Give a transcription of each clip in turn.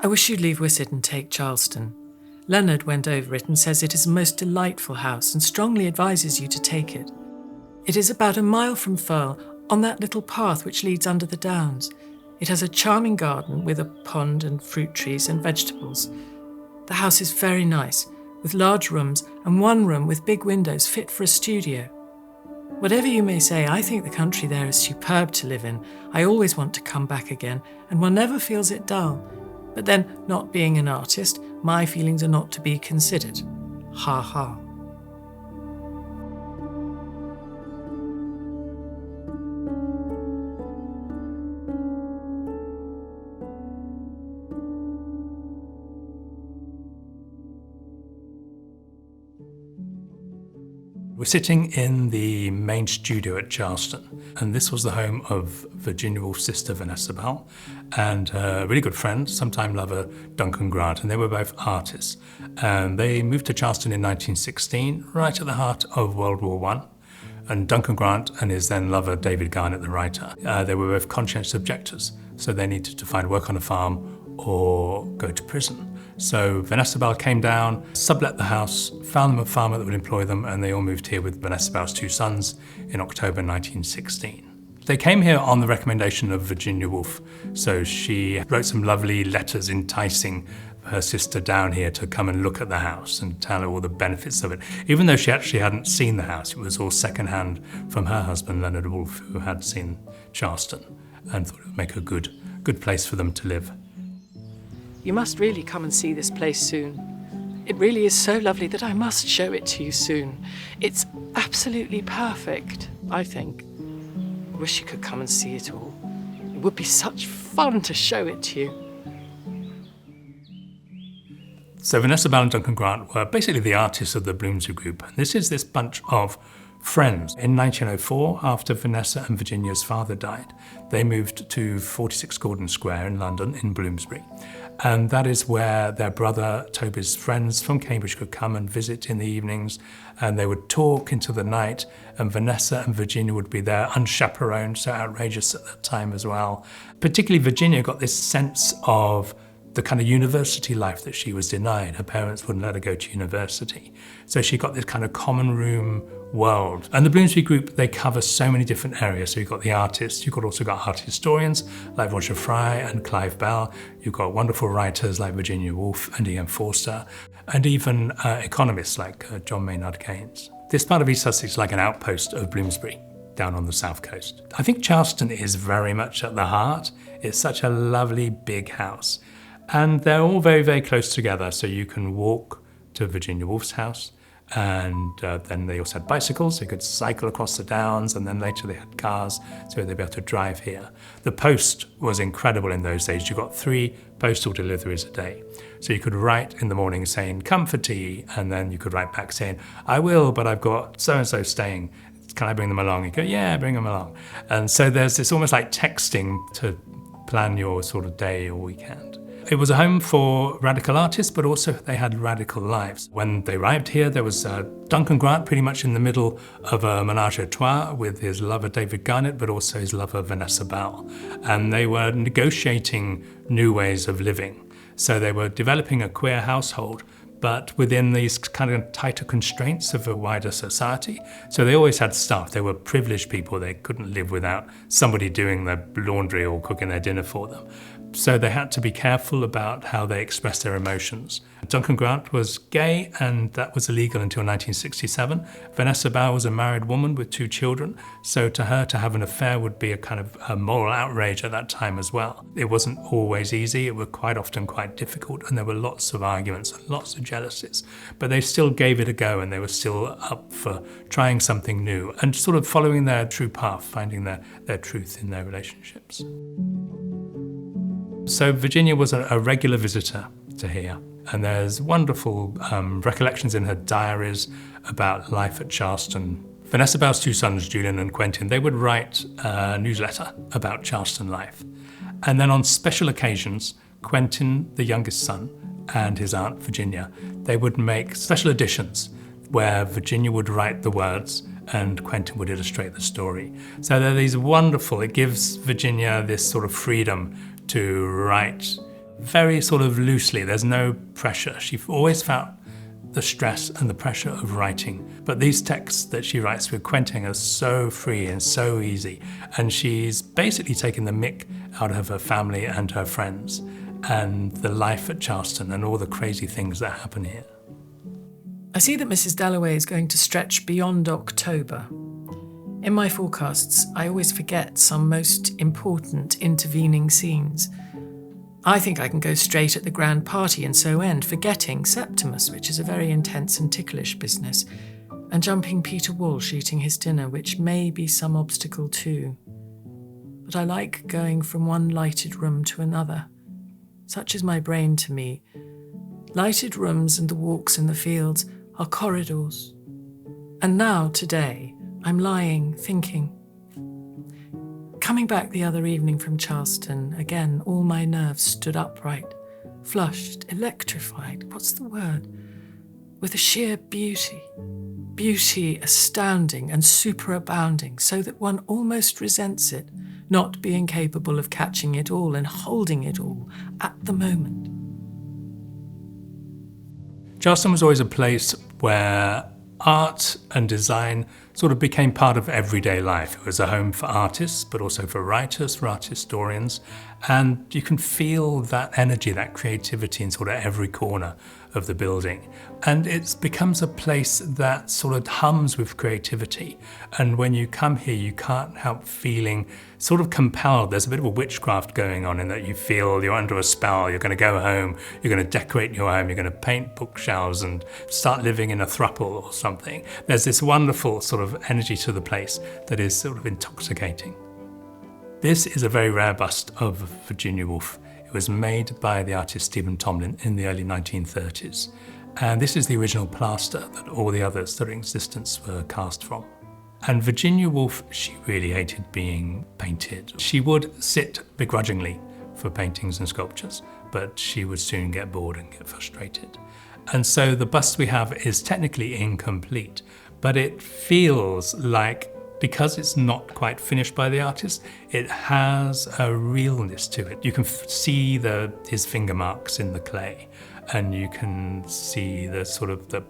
I wish you'd leave Wisset and take Charleston. Leonard went over it and says it is a most delightful house and strongly advises you to take it. It is about a mile from Firle, on that little path which leads under the downs. It has a charming garden with a pond and fruit trees and vegetables. The house is very nice, with large rooms and one room with big windows fit for a studio. Whatever you may say, I think the country there is superb to live in. I always want to come back again, and one never feels it dull. But then, not being an artist, my feelings are not to be considered. Ha ha. We're sitting in the main studio at Charleston, and this was the home of Virginia Woolf's sister Vanessa Bell and her really good friend, sometime lover Duncan Grant, and they were both artists. And they moved to Charleston in 1916, right at the heart of World War I. And Duncan Grant and his then lover David Garnett, the writer, they were both conscientious objectors, so they needed to find work on a farm or go to prison. So Vanessa Bell came down, sublet the house, found them a farmer that would employ them, and they all moved here with Vanessa Bell's two sons in October 1916. They came here on the recommendation of Virginia Woolf, so she wrote some lovely letters enticing her sister down here to come and look at the house and tell her all the benefits of it. Even though she actually hadn't seen the house, it was all second-hand from her husband, Leonard Woolf, who had seen Charleston and thought it would make a good place for them to live. You must really come and see this place soon. It really is so lovely that I must show it to you soon. It's absolutely perfect, I think. I wish you could come and see it all. It would be such fun to show it to you. So Vanessa Bell and Duncan Grant were basically the artists of the Bloomsbury group. And this is this bunch of friends. In 1904, after Vanessa and Virginia's father died, they moved to 46 Gordon Square in London, in Bloomsbury. And that is where their brother Toby's friends from Cambridge could come and visit in the evenings, and they would talk into the night, and Vanessa and Virginia would be there unchaperoned, so outrageous at that time as well. Particularly Virginia got this sense of the kind of university life that she was denied. Her parents wouldn't let her go to university. So she got this kind of common room world. And the Bloomsbury group, they cover so many different areas. So you've got the artists, you've also got art historians like Roger Fry and Clive Bell. You've got wonderful writers like Virginia Woolf and E.M. Forster, and even economists like John Maynard Keynes. This part of East Sussex is like an outpost of Bloomsbury down on the south coast. I think Charleston is very much at the heart. It's such a lovely big house. And they're all very, very close together, so you can walk to Virginia Woolf's house, and then they also had bicycles, so you could cycle across the downs, and then later they had cars, so they'd be able to drive here. The post was incredible in those days. You got 3 postal deliveries a day. So you could write in the morning saying, "Come for tea," and then you could write back saying, "I will, but I've got so-and-so staying. Can I bring them along?" You go, "Yeah, bring them along." And so there's this almost like texting to plan your sort of day or weekend. It was a home for radical artists, but also they had radical lives. When they arrived here, there was Duncan Grant pretty much in the middle of a menage a trois with his lover David Garnett, but also his lover Vanessa Bell. And they were negotiating new ways of living. So they were developing a queer household, but within these kind of tighter constraints of a wider society. So they always had staff. They were privileged people. They couldn't live without somebody doing their laundry or cooking their dinner for them. So they had to be careful about how they expressed their emotions. Duncan Grant was gay, and that was illegal until 1967. Vanessa Bell was a married woman with 2 children, so to her to have an affair would be a kind of a moral outrage at that time as well. It wasn't always easy, it was quite often quite difficult, and there were lots of arguments and lots of jealousies. But they still gave it a go, and they were still up for trying something new and sort of following their true path, finding their truth in their relationships. So Virginia was a regular visitor to here, and there's wonderful recollections in her diaries about life at Charleston. Vanessa Bell's 2 sons, Julian and Quentin, they would write a newsletter about Charleston life. And then on special occasions, Quentin, the youngest son, and his aunt Virginia, they would make special editions where Virginia would write the words and Quentin would illustrate the story. So there are these wonderful, it gives Virginia this sort of freedom to write very sort of loosely. There's no pressure. She always felt the stress and the pressure of writing. But these texts that she writes with Quentin are so free and so easy. And she's basically taken the mick out of her family and her friends and the life at Charleston and all the crazy things that happen here. I see that Mrs Dalloway is going to stretch beyond October. In my forecasts, I always forget some most important intervening scenes. I think I can go straight at the grand party and so end, forgetting Septimus, which is a very intense and ticklish business, and jumping Peter Walsh eating his dinner, which may be some obstacle too. But I like going from one lighted room to another. Such is my brain to me. Lighted rooms and the walks in the fields are corridors. And now, today, I'm lying, thinking. Coming back the other evening from Charleston, again, all my nerves stood upright, flushed, electrified, what's the word? With a sheer beauty. Beauty astounding and superabounding, so that one almost resents it, not being capable of catching it all and holding it all at the moment. Charleston was always a place where art and design sort of became part of everyday life. It was a home for artists, but also for writers, for art historians. And you can feel that energy, that creativity in sort of every corner of the building. And it becomes a place that sort of hums with creativity. And when you come here, you can't help feeling sort of compelled. There's a bit of a witchcraft going on in that you feel you're under a spell, you're going to go home, you're going to decorate your home, you're going to paint bookshelves and start living in a throuple or something. There's this wonderful sort of energy to the place that is sort of intoxicating. This is a very rare bust of Virginia Woolf. It was made by the artist Stephen Tomlin in the early 1930s. And this is the original plaster that all the others that are in existence were cast from. And Virginia Woolf, she really hated being painted. She would sit begrudgingly for paintings and sculptures, but she would soon get bored and get frustrated. And so the bust we have is technically incomplete, but it feels like, because it's not quite finished by the artist, it has a realness to it. You can see his finger marks in the clay, and you can see the sort of the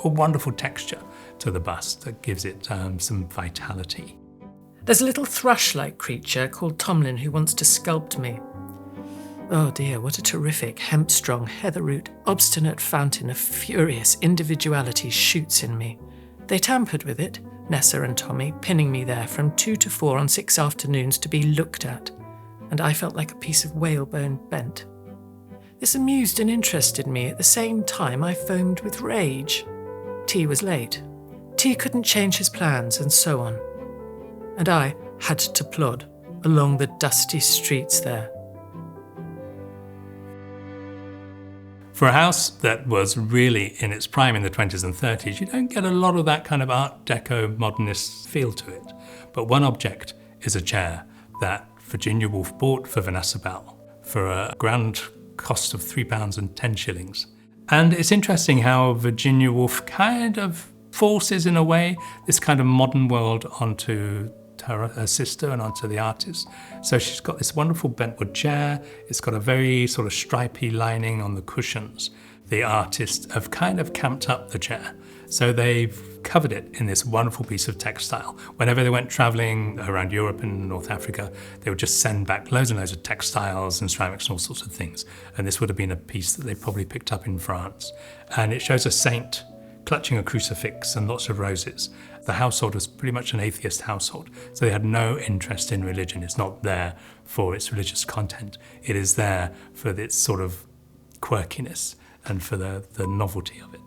wonderful texture to the bust that gives it some vitality. There's a little thrush-like creature called Tomlin who wants to sculpt me. Oh dear, what a terrific, hemp-strong, heather-root, obstinate fountain of furious individuality shoots in me. They tampered with it, Nessa and Tommy, pinning me there from 2 to 4 on 6 afternoons to be looked at, and I felt like a piece of whalebone bent. This amused and interested me. At the same time, I foamed with rage. T was late. T couldn't change his plans, and so on. And I had to plod along the dusty streets there. For a house that was really in its prime in the 20s and 30s, you don't get a lot of that kind of Art Deco modernist feel to it. But one object is a chair that Virginia Woolf bought for Vanessa Bell for a grand cost of £3.10. And it's interesting how Virginia Woolf kind of forces, in a way, this kind of modern world onto her sister and onto the artist. So she's got this wonderful bentwood chair. It's got a very sort of stripy lining on the cushions. The artists have kind of camped up the chair. So they've covered it in this wonderful piece of textile. Whenever they went traveling around Europe and North Africa, they would just send back loads and loads of textiles and ceramics and all sorts of things. And this would have been a piece that they probably picked up in France. And it shows a saint clutching a crucifix and lots of roses. The household was pretty much an atheist household, so they had no interest in religion. It's not there for its religious content. It is there for its sort of quirkiness and for the novelty of it.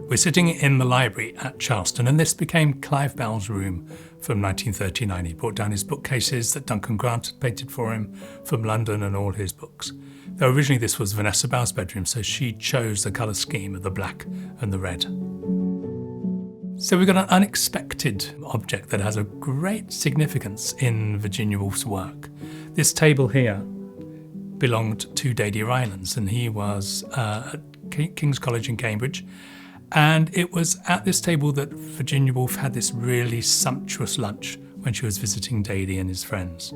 We're sitting in the library at Charleston, and this became Clive Bell's room from 1939. He brought down his bookcases that Duncan Grant had painted for him from London and all his books. Though originally this was Vanessa Bell's bedroom, so she chose the colour scheme of the black and the red. So we've got an unexpected object that has a great significance in Virginia Woolf's work. This table here belonged to Dady Rylands, and he was at King's College in Cambridge. And it was at this table that Virginia Woolf had this really sumptuous lunch when she was visiting Daly and his friends.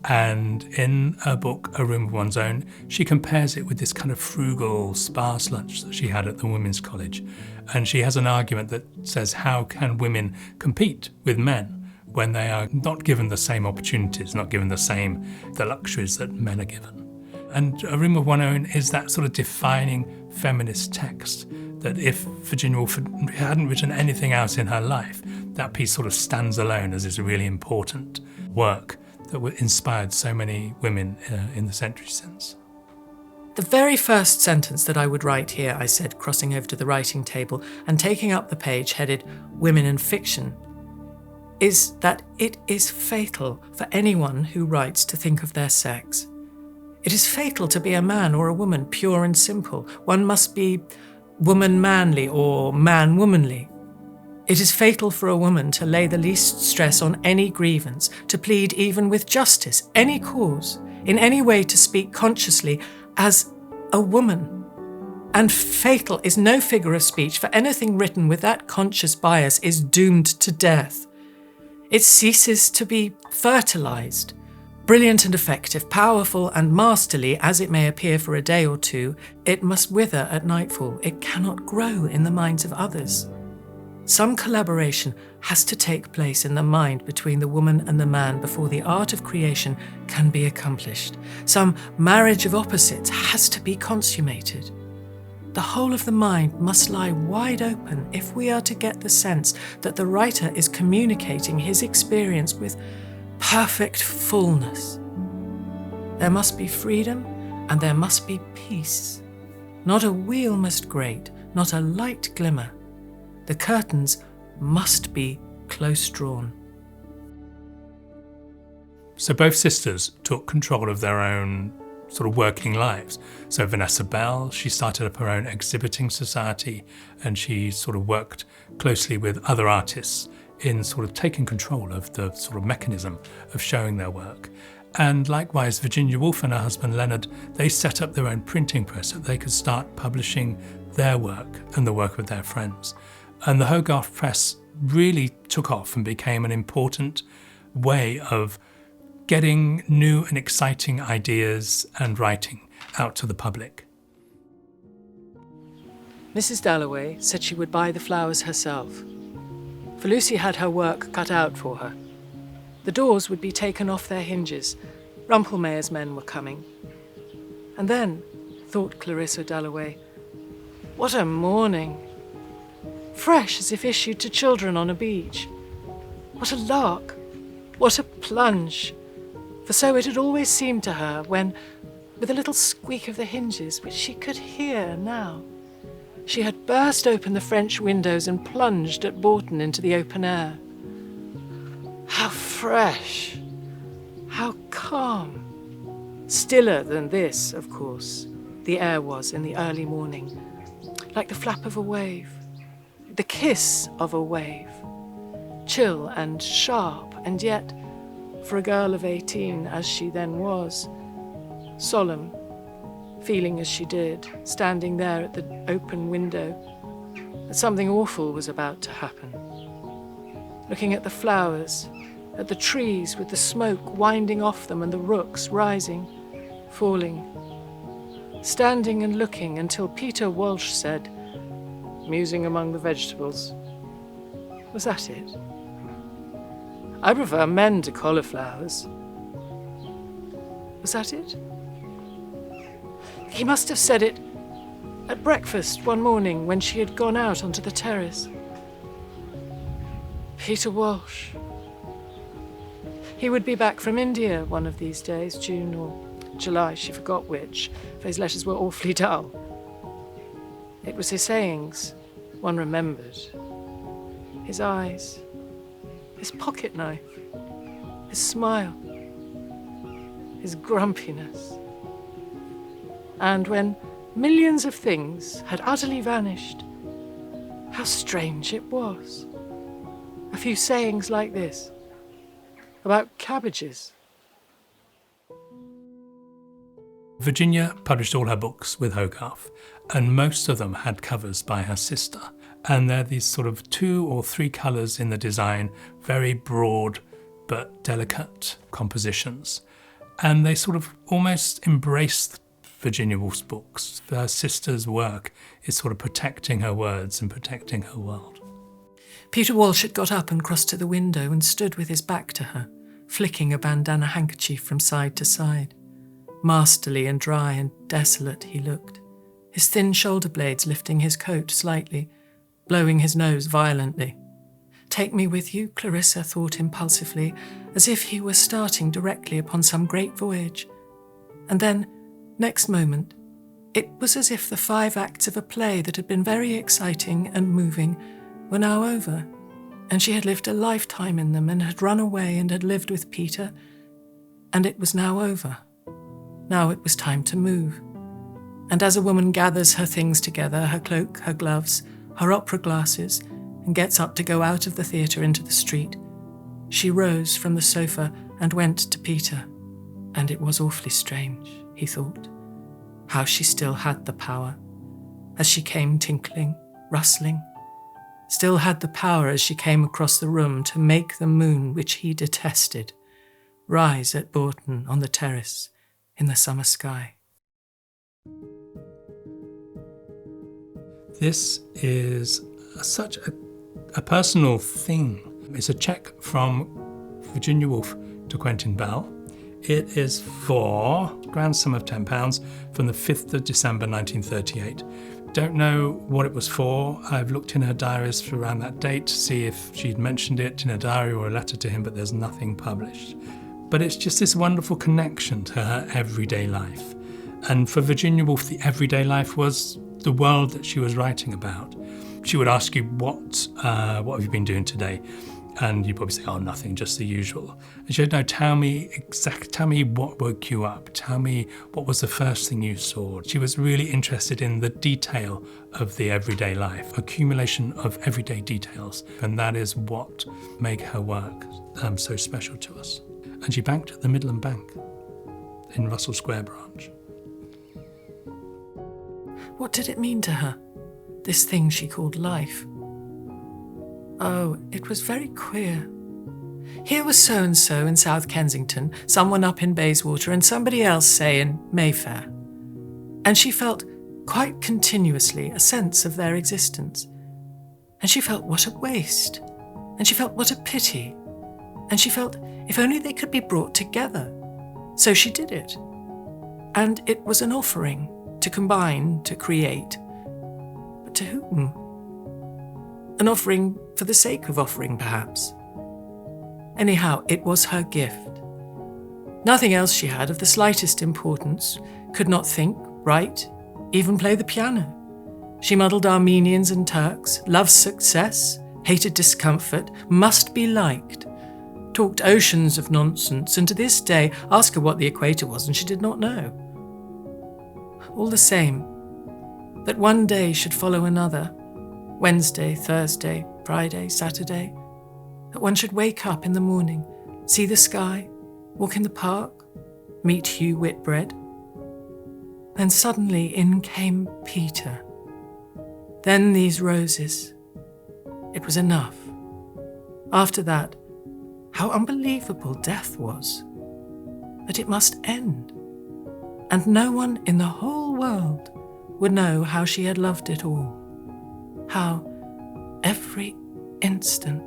And in her book, A Room of One's Own, she compares it with this kind of frugal, sparse lunch that she had at the Women's College. And she has an argument that says, how can women compete with men when they are not given the same opportunities, not given the luxuries that men are given? And A Room of One's Own is that sort of defining feminist text that if Virginia Woolf hadn't written anything else in her life, that piece sort of stands alone as this really important work that inspired so many women in the century since. The very first sentence that I would write here, I said, crossing over to the writing table and taking up the page headed Women in Fiction, is that it is fatal for anyone who writes to think of their sex. It is fatal to be a man or a woman, pure and simple. One must be woman manly or man womanly. It is fatal for a woman to lay the least stress on any grievance, to plead even with justice, any cause, in any way to speak consciously as a woman. And fatal is no figure of speech, for anything written with that conscious bias is doomed to death. It ceases to be fertilized. Brilliant and effective, powerful and masterly as it may appear for a day or two, it must wither at nightfall. It cannot grow in the minds of others. Some collaboration has to take place in the mind between the woman and the man before the art of creation can be accomplished. Some marriage of opposites has to be consummated. The whole of the mind must lie wide open if we are to get the sense that the writer is communicating his experience with perfect fullness. There must be freedom and there must be peace. Not a wheel must grate, not a light glimmer. The curtains must be close drawn. So both sisters took control of their own sort of working lives. So Vanessa Bell, she started up her own exhibiting society, and she sort of worked closely with other artists in sort of taking control of the sort of mechanism of showing their work. And likewise, Virginia Woolf and her husband Leonard, they set up their own printing press so they could start publishing their work and the work of their friends. And the Hogarth Press really took off and became an important way of getting new and exciting ideas and writing out to the public. Mrs Dalloway said she would buy the flowers herself, for Lucy had her work cut out for her. The doors would be taken off their hinges. Rumpelmayer's men were coming. And then, thought Clarissa Dalloway, what a morning! Fresh as if issued to children on a beach. What a lark! What a plunge! For so it had always seemed to her when, with a little squeak of the hinges, which she could hear now, she had burst open the French windows and plunged at Bourton into the open air. How fresh! How calm! Stiller than this, of course, the air was in the early morning, like the flap of a wave, the kiss of a wave, chill and sharp, and yet, for a girl of 18 as she then was, solemn, feeling as she did, standing there at the open window, that something awful was about to happen. Looking at the flowers, at the trees with the smoke winding off them and the rooks rising, falling. Standing and looking until Peter Walsh said, musing among the vegetables, was that it? I prefer men to cauliflowers. Was that it? He must have said it at breakfast one morning when she had gone out onto the terrace. Peter Walsh. He would be back from India one of these days, June or July, she forgot which, for his letters were awfully dull. It was his sayings one remembered. His eyes, his pocket knife, his smile, his grumpiness. And when millions of things had utterly vanished, how strange it was. A few sayings like this, about cabbages. Virginia published all her books with Hogarth, and most of them had covers by her sister. And they're these sort of 2 or 3 colours in the design, very broad but delicate compositions. And they sort of almost embrace Virginia Woolf's books. Her sister's work is sort of protecting her words and protecting her world. Peter Walsh had got up and crossed to the window and stood with his back to her, flicking a bandana handkerchief from side to side. Masterly and dry and desolate he looked, his thin shoulder blades lifting his coat slightly, blowing his nose violently. Take me with you, Clarissa thought impulsively, as if he were starting directly upon some great voyage. And then, next moment, it was as if the 5 acts of a play that had been very exciting and moving were now over, and she had lived a lifetime in them and had run away and had lived with Peter, and it was now over. Now it was time to move. And as a woman gathers her things together, her cloak, her gloves, her opera glasses, and gets up to go out of the theatre into the street, she rose from the sofa and went to Peter. And it was awfully strange, he thought, how she still had the power, as she came tinkling, rustling, still had the power as she came across the room to make the moon, which he detested, rise at Bourton on the terrace in the summer sky. This is such a personal thing. It's a cheque from Virginia Woolf to Quentin Bell. It is for a grand sum of £10 from the 5th of December 1938. Don't know what it was for. I've looked in her diaries for around that date to see if she'd mentioned it in a diary or a letter to him, but there's nothing published. But it's just this wonderful connection to her everyday life. And for Virginia Woolf, the everyday life was the world that she was writing about. She would ask you, what have you been doing today? And you'd probably say, oh, nothing, just the usual. And she would, no, tell me what woke you up. Tell me what was the first thing you saw. She was really interested in the detail of the everyday life, accumulation of everyday details. And that is what made her work so special to us. And she banked at the Midland Bank in Russell Square branch. What did it mean to her, this thing she called life? Oh, it was very queer. Here was so-and-so in South Kensington, someone up in Bayswater, and somebody else, say, in Mayfair. And she felt quite continuously a sense of their existence. And she felt what a waste. And she felt what a pity. And she felt if only they could be brought together. So she did it. And it was an offering to combine, to create. But to whom? An offering for the sake of offering, perhaps. Anyhow, it was her gift. Nothing else she had of the slightest importance, could not think, write, even play the piano. She muddled Armenians and Turks, loved success, hated discomfort, must be liked, talked oceans of nonsense, and to this day, ask her what the equator was and she did not know. All the same, that one day should follow another, Wednesday, Thursday, Friday, Saturday, that one should wake up in the morning, see the sky, walk in the park, meet Hugh Whitbread. Then suddenly in came Peter. Then these roses. It was enough. After that, how unbelievable death was. That it must end. And no one in the whole world would know how she had loved it all. How every instant